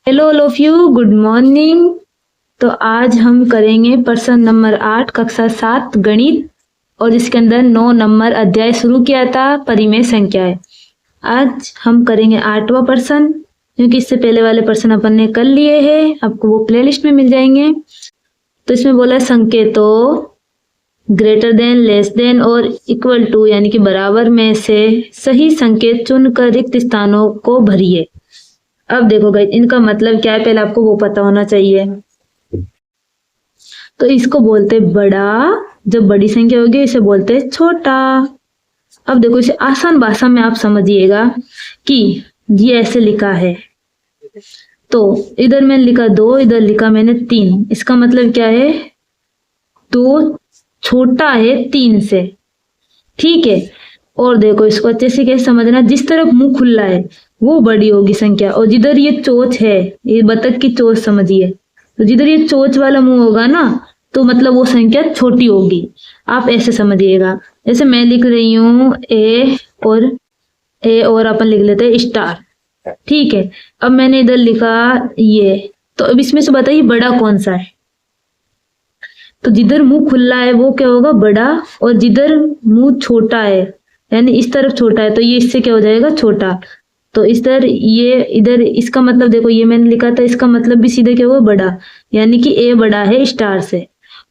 Hello all of you, good morning. तो आज हम करेंगे प्रश्न नंबर 8 कक्षा 7 गणित, और इसके अंदर 9 नंबर अध्याय शुरू किया था परिमेय संख्याएं। आज हम करेंगे 8वां प्रश्न, क्योंकि इससे पहले वाले प्रश्न अपन ने कर लिए हैं, आपको वो प्लेलिस्ट में मिल जाएंगे। तो इसमें बोला संकेतों ग्रेटर देन, लेस देन और इक्वल टू यानी कि बराबर में से सही संकेत चुनकर रिक्त स्थानों को भरिए। अब देखो गाइस, इनका मतलब क्या है पहले आपको वो पता होना चाहिए। तो इसको बोलते बड़ा, जब बड़ी संख्या होगी इसे बोलते छोटा। अब देखो, इसे आसान भाषा में आप समझिएगा कि ये ऐसे लिखा है, तो इधर मैंने लिखा 2, इधर लिखा मैंने 3। इसका मतलब क्या है, 2 छोटा है 3 से, ठीक है। और देखो इसको अच्छे से कैसे समझना, जिस तरफ मुंह खुला है वो बड़ी होगी संख्या, और जिधर ये चोंच है, ये बतख की चोंच समझिए, तो जिधर ये चोंच वाला मुंह होगा ना, तो मतलब वो संख्या छोटी होगी। आप ऐसे समझिएगा, जैसे मैं लिख रही हूँ ए और अपन लिख लेते हैं स्टार, ठीक है। अब मैंने इधर लिखा ये, तो अब इसमें से बताइए बड़ा कौन सा है। तो जिधर मुंह खुला है वो क्या होगा, बड़ा, और जिधर मुंह छोटा है यानी इस तरफ छोटा है, तो ये इससे क्या हो जाएगा, छोटा। तो इधर ये इधर, इसका मतलब देखो ये मैंने लिखा था, इसका मतलब भी सीधे क्या होगा, बड़ा, यानी कि ए बड़ा है स्टार से।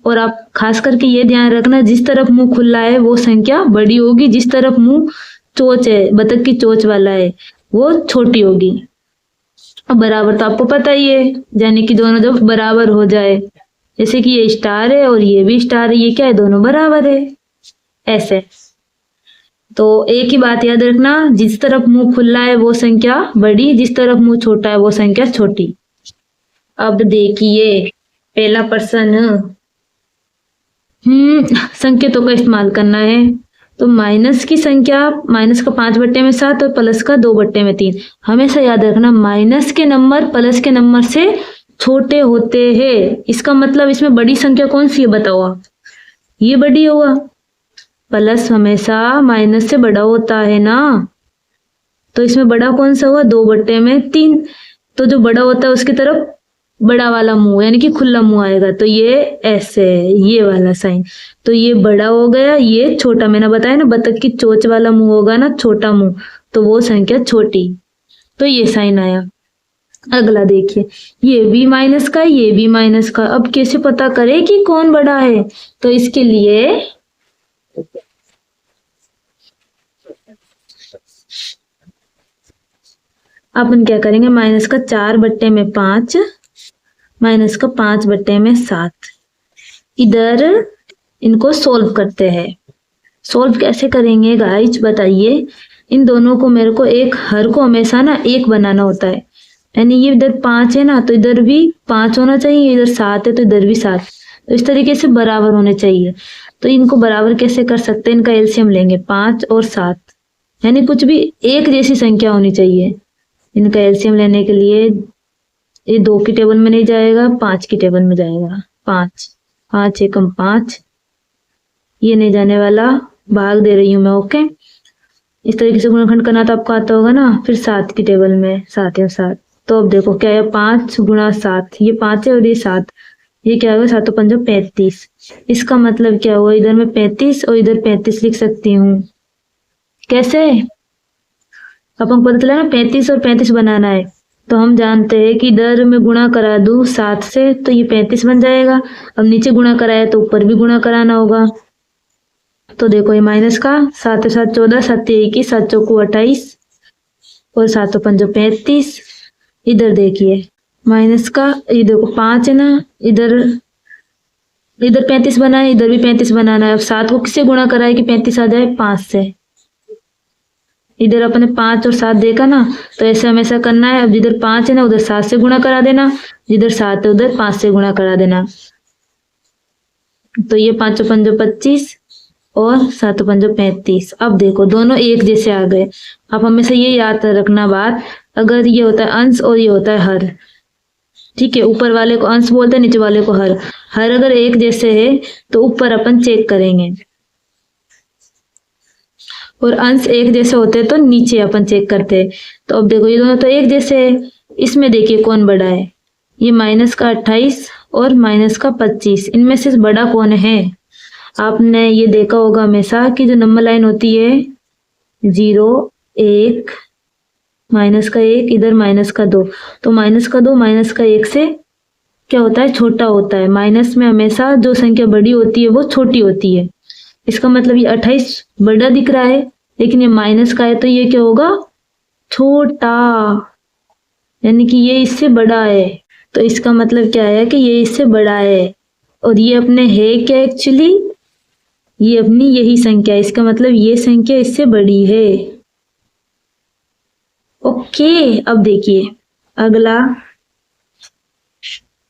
और आप खास करके ये ध्यान रखना, जिस तरफ मुंह खुला है वो संख्या बड़ी होगी, जिस तरफ मुंह चोंच है, बतख की चोंच वाला है, वो छोटी होगी। अब बराबर तो आपको पता ही है, यानी कि दोनों जब बराबर हो जाए, जैसे कि ये स्टार है और ये भी स्टार है, ये क्या है, दोनों बराबर है, ऐसे। तो एक ही बात याद रखना, जिस तरफ मुंह खुला है वो संख्या बड़ी, जिस तरफ मुंह छोटा है वो संख्या छोटी। अब देखिए पहला प्रश्न, संकेतों का इस्तेमाल करना है। तो माइनस की संख्या, माइनस का 5/7 और प्लस का 2/3। हमेशा याद रखना, माइनस के नंबर प्लस के नंबर से छोटे होते हैं। इसका मतलब इसमें बड़ी संख्या कौन सी है बताओ आप, ये बड़ी होगा, प्लस हमेशा माइनस से बड़ा होता है ना। तो इसमें बड़ा कौन सा हुआ, 2/3। तो जो बड़ा होता है उसकी तरफ बड़ा वाला मुंह यानी कि खुला मुंह आएगा, तो ये ऐसे, ये वाला साइन। तो ये बड़ा हो गया, ये छोटा। मैंने बताया ना, बतख की चोंच वाला मुंह होगा ना, छोटा मुंह, तो वो संख्या छोटी। तो ये साइन आया। अगला देखिए, ये भी माइनस का, ये भी माइनस का। अब कैसे पता करें कि कौन बड़ा है, तो इसके लिए अपन क्या करेंगे, माइनस का 4/5, माइनस का 5/7, इधर इनको सोल्व करते हैं। सोल्व कैसे करेंगे गाइस बताइए। इन दोनों को, मेरे को एक हर को हमेशा ना एक बनाना होता है, यानी ये इधर 5 है ना, तो इधर भी 5 होना चाहिए, इधर 7 है तो इधर भी 7। तो इस तरीके से बराबर होने चाहिए। तो इनको बराबर कैसे कर सकते हैं, इनका एलसीएम लेंगे, 5 और 7, यानी कुछ भी एक जैसी संख्या होनी चाहिए। इनका एलसीएम लेने के लिए ये 2 की टेबल में नहीं जाएगा, 5 की टेबल में जाएगा। 5 एकम 5, ये नहीं जाने वाला, भाग दे रही हूं मैं, ओके। इस तरीके से गुणनखंड करना तो आपको आता होगा ना। फिर 7 की टेबल में 7 या 7। तो अब देखो क्या है, 5 × 7, ये 5 है और ये 7, ये क्या होगा, 7 × 5 = 35। इसका मतलब क्या हुआ, इधर मैं 35 और इधर 35 लिख सकती हूँ। कैसे, अपन को पता चला ना 35 और 35 बनाना है, तो हम जानते हैं कि इधर मैं गुणा करा दूं 7 से, तो ये 35 बन जाएगा। अब नीचे गुणा कराया तो ऊपर भी गुणा कराना होगा। तो देखो ये माइनस का, 7 × 7 = 14, 7 × 21, 7 × 4 = 28 और 7 × 5 = 35। इधर देखिए माइनस का, ये देखो 5 है ना, इधर 35 बना है, इधर भी 35 बनाना है। अब 7 को किससे गुणा कराए कि 35 आ जाए, 5 से। इधर अपने 5 और 7 देखा ना, तो ऐसे हमेशा करना है। अब जिधर 5 है ना, उधर 7 से गुणा करा देना, जिधर 7 है उधर 5 से गुणा करा देना। तो ये 5 × 5 = 25 और 7 × 5 = 35। अब देखो दोनों एक जैसे आ गए। अब हमेशा ये याद रखना बात, अगर ये होता है अंश और ये होता है हर, ठीक है, ऊपर वाले को अंश बोलते हैं, नीचे वाले को हर। हर अगर एक जैसे है तो ऊपर अपन चेक करेंगे, और अंश एक जैसे होते तो नीचे अपन चेक करते। तो अब देखो ये दोनों तो एक जैसे है, इसमें देखिए कौन बड़ा है, ये माइनस का 28 और माइनस का 25, इनमें से बड़ा कौन है? आपने ये देखा होगा हमेशा कि जो नंबर लाइन होती है 0 1 माइनस का 1 इधर माइनस का 2, तो माइनस का 2 माइनस का 1 से क्या होता है, छोटा होता है। माइनस में हमेशा जो संख्या बड़ी होती है वो छोटी होती है। इसका मतलब ये 28 बड़ा दिख रहा है, लेकिन ये माइनस का है तो ये क्या होगा, छोटा, यानी कि ये इससे बड़ा है। तो इसका मतलब क्या है कि ये इससे बड़ा है, और ये अपने है क्या एक्चुअली, ये अपनी यही संख्या है। इसका मतलब ये संख्या इससे बड़ी है। ओके, अब देखिए अगला।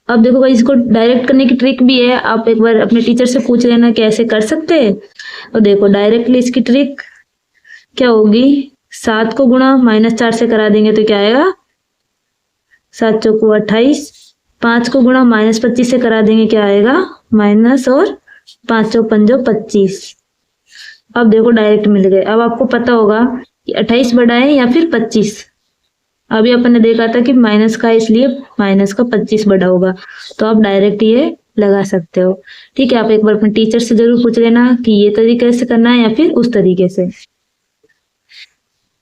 अब देखो भाई, इसको डायरेक्ट करने की ट्रिक भी है, आप एक बार अपने टीचर से पूछ लेना कैसे कर सकते हैं। तो देखो डायरेक्टली इसकी ट्रिक क्या होगी, 7 को गुणा -4 से करा देंगे तो क्या आएगा, 7 चौको 28, 5 को गुणा -25 से करा देंगे क्या आएगा, माइनस, और 5 चौक 5 25। अब देखो डायरेक्ट मिल गए। अब आपको पता होगा कि 28 बड़ा है या फिर 25। अभी अपन ने देखा था कि माइनस का है, इसलिए माइनस का 25 बड़ा होगा, तो आप डायरेक्ट ये लगा सकते हो। ठीक है, आप एक बार अपने टीचर से जरूर पूछ लेना कि ये तरीके से करना है या फिर उस तरीके से।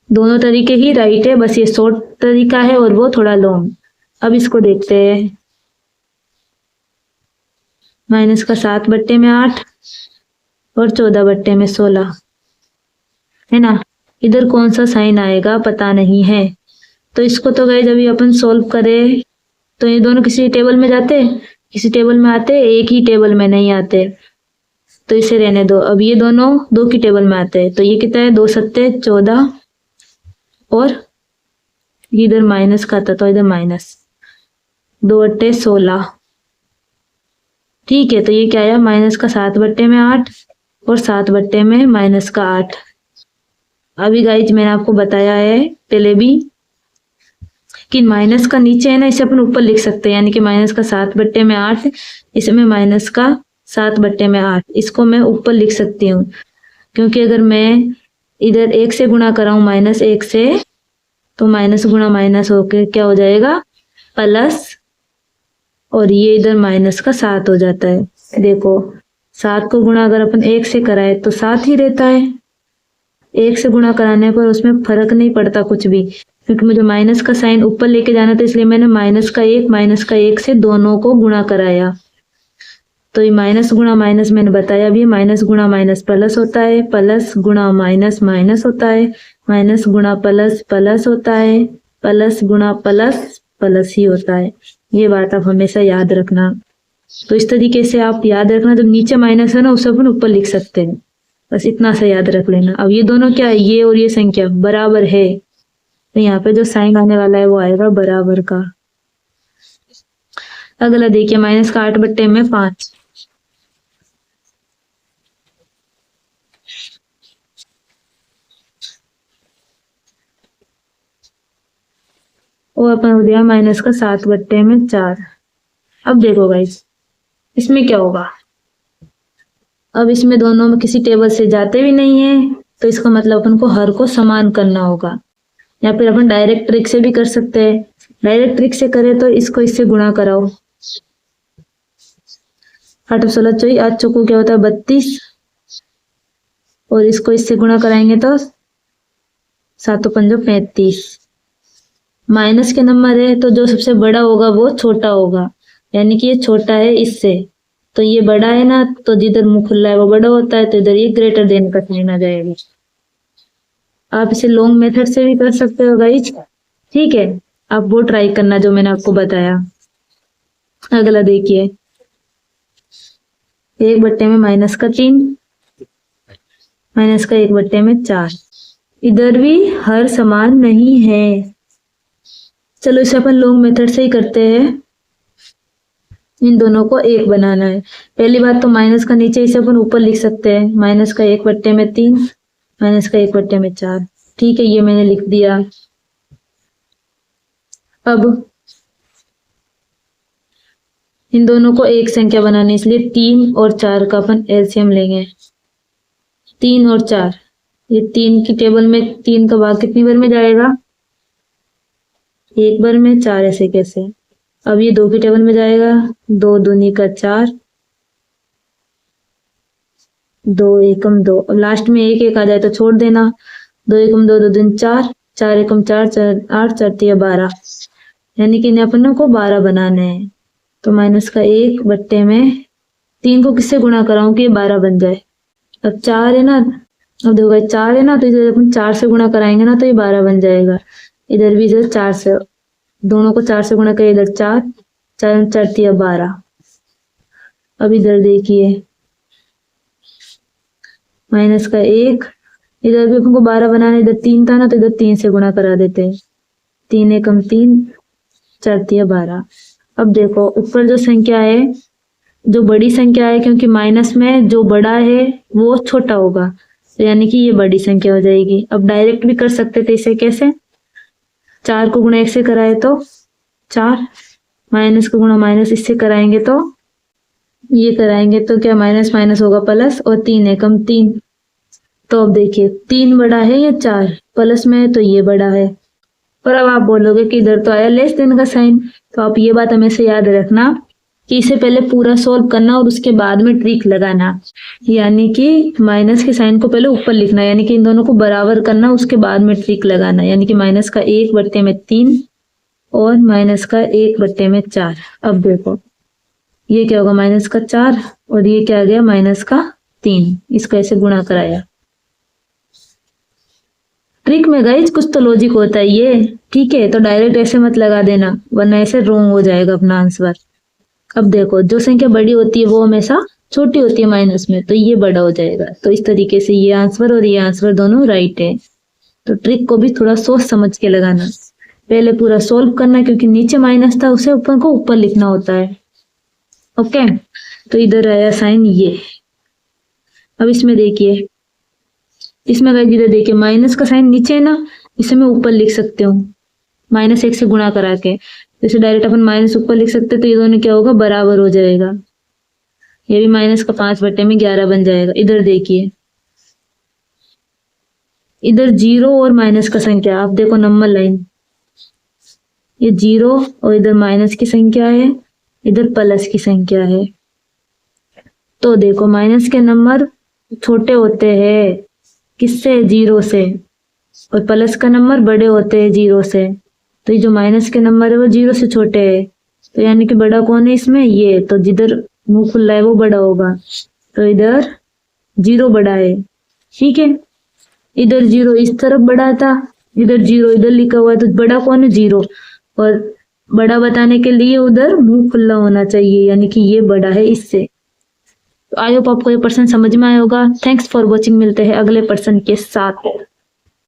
दोनों तरीके ही राइट है, बस ये शॉर्ट तरीका है और वो थोड़ा लॉन्ग। अब इसको देखते हैं, माइनस का 7 बट्टे में 8 और 14 बट्टे में 16 है ना। इधर कौन सा साइन आएगा पता नहीं है, तो इसको तो गए जब अपन सोल्व करें तो ये दोनों किसी टेबल में जाते, किसी टेबल में आते, एक ही टेबल में नहीं आते, तो इसे रहने दो। अब ये दोनों 2 की टेबल में आते हैं, तो ये कितना है, 2 सत्ते 14, और इधर माइनस का था तो इधर माइनस, 2 अट्टे 16। ठीक है, तो ये क्या आया, माइनस का 7 बट्टे में 8 और 7 बट्टे में माइनस का 8। अभी गाइज मैंने आपको बताया है पहले भी कि माइनस का नीचे है ना, इसे अपन ऊपर लिख सकते हैं, यानी कि माइनस का 7 बट्टे में 8, इसमें माइनस का 7 बट्टे में 8, इसको मैं ऊपर लिख सकती हूँ, क्योंकि अगर मैं इधर 1 से गुणा कराऊं -1 से, तो माइनस गुणा माइनस होके क्या हो जाएगा, प्लस, और ये इधर माइनस का 7 हो जाता है। देखो 7 को गुणा अगर अपन 1 से कराए तो 7 ही रहता है, 1 से गुणा कराने पर उसमें फर्क नहीं पड़ता कुछ भी, क्योंकि मुझे माइनस का साइन ऊपर लेके जाना था, इसलिए मैंने माइनस का 1 से दोनों को गुणा कराया। तो ये माइनस गुणा माइनस मैंने बताया भी, माइनस गुणा माइनस प्लस होता है, प्लस गुणा माइनस माइनस होता है, माइनस गुणा प्लस प्लस होता है, प्लस गुणा प्लस प्लस ही होता है। ये बात आप हमेशा याद रखना। तो इस तरीके से आप याद रखना, जब नीचे माइनस है ना उसे अपन ऊपर लिख सकते हैं, बस इतना सा याद रख लेना। अब ये दोनों क्या है, ये और ये संख्या बराबर है, तो यहाँ पे जो साइन आने वाला है वो आएगा बराबर का। अगला देखिए, माइनस का 8 बट्टे में 5, और अपन हो गया माइनस का 7 बट्टे में 4। अब देखो गाइस इसमें क्या होगा, अब इसमें दोनों में किसी टेबल से जाते भी नहीं है, तो इसका मतलब अपन को हर को समान करना होगा, या फिर अपन डायरेक्ट ट्रिक से भी कर सकते हैं। डायरेक्ट ट्रिक से करें तो इसको इससे गुणा कराओ, 8 16 24, 8 चौको क्या होता है 32, और इसको इससे गुणा कराएंगे तो 7 5 35। माइनस के नंबर है तो जो सबसे बड़ा होगा वो छोटा होगा, यानी कि ये छोटा है इससे, तो ये बड़ा है ना, तो जिधर मुंह खुला है वो बड़ा होता है, तो इधर ये ग्रेटर देन का साइन आ जाएगा। आप इसे लॉन्ग मेथड से भी कर सकते हो गाइज, ठीक है, आप वो ट्राई करना जो मैंने आपको बताया। अगला देखिए, 1 बट्टे में माइनस का 3, माइनस का 1 बट्टे में 4, इधर भी हर समान नहीं है। चलो इसे अपन लॉन्ग मेथड से ही करते हैं, इन दोनों को 1 बनाना है। पहली बात तो माइनस का नीचे इसे अपन ऊपर लिख सकते हैं, माइनस का 1 बट्टे में 3, माइनस का 1 बट्टे में 4। ठीक है, ये मैंने लिख दिया। अब इन दोनों को एक संख्या बनानी, इसलिए 3 और 4 का अपन एलसीएम लेंगे। 3 और 4, ये 3 की टेबल में 3 का भाग कितनी बार में जाएगा, एक बार में 4 ऐसे कैसे। अब ये 2 की टेबल में जाएगा, 2 दूनी का 4, 2 एकम 2। अब लास्ट में एक एक आ जाए तो छोड़ देना। 2 एकम 2, 2 दूनी 4, 4 एकम 4, 4 8, 4 तिया 12, यानी कि इन्हें अपन को 12 बनाने हैं। तो माइनस का 1 बट्टे में 3 को किससे गुणा कराऊं कि ये 12 बन जाए। अब 4 है ना, अब देखो 4 है ना, तो इधर अपन 4 से गुणा कराएंगे ना तो ये 12 बन जाएगा। इधर भी इधर 4 से, दोनों को 4 से गुणा करें, इधर 4, 4 4 तिया 12। अब इधर देखिए माइनस का 1, इधर भी अपन को 12 बनाना, इधर 3 था ना तो इधर 3 से गुणा करा देते हैं। 3 एकम 3, 4 तिया 12। अब देखो ऊपर जो संख्या है, जो बड़ी संख्या है, क्योंकि माइनस में जो बड़ा है वो छोटा होगा, तो यानी कि ये बड़ी संख्या हो जाएगी। अब डायरेक्ट भी कर सकते थे इसे, कैसे, 4 को गुणा 1 से कराए तो 4, माइनस को गुणा माइनस इससे कराएंगे तो ये कराएंगे तो क्या माइनस माइनस होगा प्लस, और 3 एकम 3। तो अब देखिए 3 बड़ा है या 4, प्लस में है तो ये बड़ा है। और अब आप बोलोगे कि इधर तो आया लेस देन का साइन, तो आप ये बात हमेशा याद रखना कि इसे पहले पूरा सोल्व करना और उसके बाद में ट्रिक लगाना, यानी कि माइनस के साइन को पहले ऊपर लिखना, यानी कि इन दोनों को बराबर करना, उसके बाद में ट्रिक लगाना, यानी कि माइनस का 1 बट्टे में 3 और माइनस का 1 बट्टे में 4। अब देखो ये क्या होगा, माइनस का 4 और ये क्या आ गया, माइनस का 3। इसको ऐसे गुणा कराया। ट्रिक में गाइस कुछ तो लॉजिक होता है ये, ठीक है, तो डायरेक्ट ऐसे मत लगा देना वरना ऐसे रॉन्ग हो जाएगा अपना आंसर। अब देखो जो संख्या बड़ी होती है वो हमेशा छोटी होती है माइनस में, तो ये बड़ा हो जाएगा। तो इस तरीके से ये आंसर और ये आंसर दोनों राइट है। तो ट्रिक को भी थोड़ा सोच समझ के लगाना, पहले पूरा सोल्व करना, क्योंकि नीचे माइनस था उसे ऊपर को ऊपर लिखना होता है। ओके, तो इधर आया साइन ये। अब इसमें देखिए, इसमें अगर इधर देखिए माइनस का साइन नीचे है ना, इसे मैं ऊपर लिख सकती हूँ माइनस 1 से गुणा करा के। जैसे डायरेक्ट अपन माइनस ऊपर लिख सकते, तो ये दोनों क्या होगा, बराबर हो जाएगा। ये भी माइनस का 5 बट्टे में 11 बन जाएगा। इधर देखिए, इधर 0 और माइनस का संख्या, आप देखो नंबर लाइन, ये 0 और इधर माइनस की संख्या है, इधर प्लस की संख्या है। तो देखो माइनस के नंबर छोटे होते हैं किससे, 0 से, और प्लस का नंबर बड़े होते हैं 0 से। तो ये जो माइनस के नंबर है वो 0 से छोटे है, तो यानी कि बड़ा कौन है इसमें, ये। तो जिधर मुंह खुला है वो बड़ा होगा, तो इधर 0 बड़ा है, ठीक है। इधर 0 इस तरफ बड़ा था, इधर 0 इधर लिखा हुआ है, तो बड़ा कौन है, 0। और बड़ा बताने के लिए उधर मुंह खुला होना चाहिए, यानी कि ये बड़ा है इससे। तो आई होप आपको ये पर्सन समझ में आया होगा। थैंक्स फॉर वॉचिंग, मिलते हैं अगले पर्सन के साथ।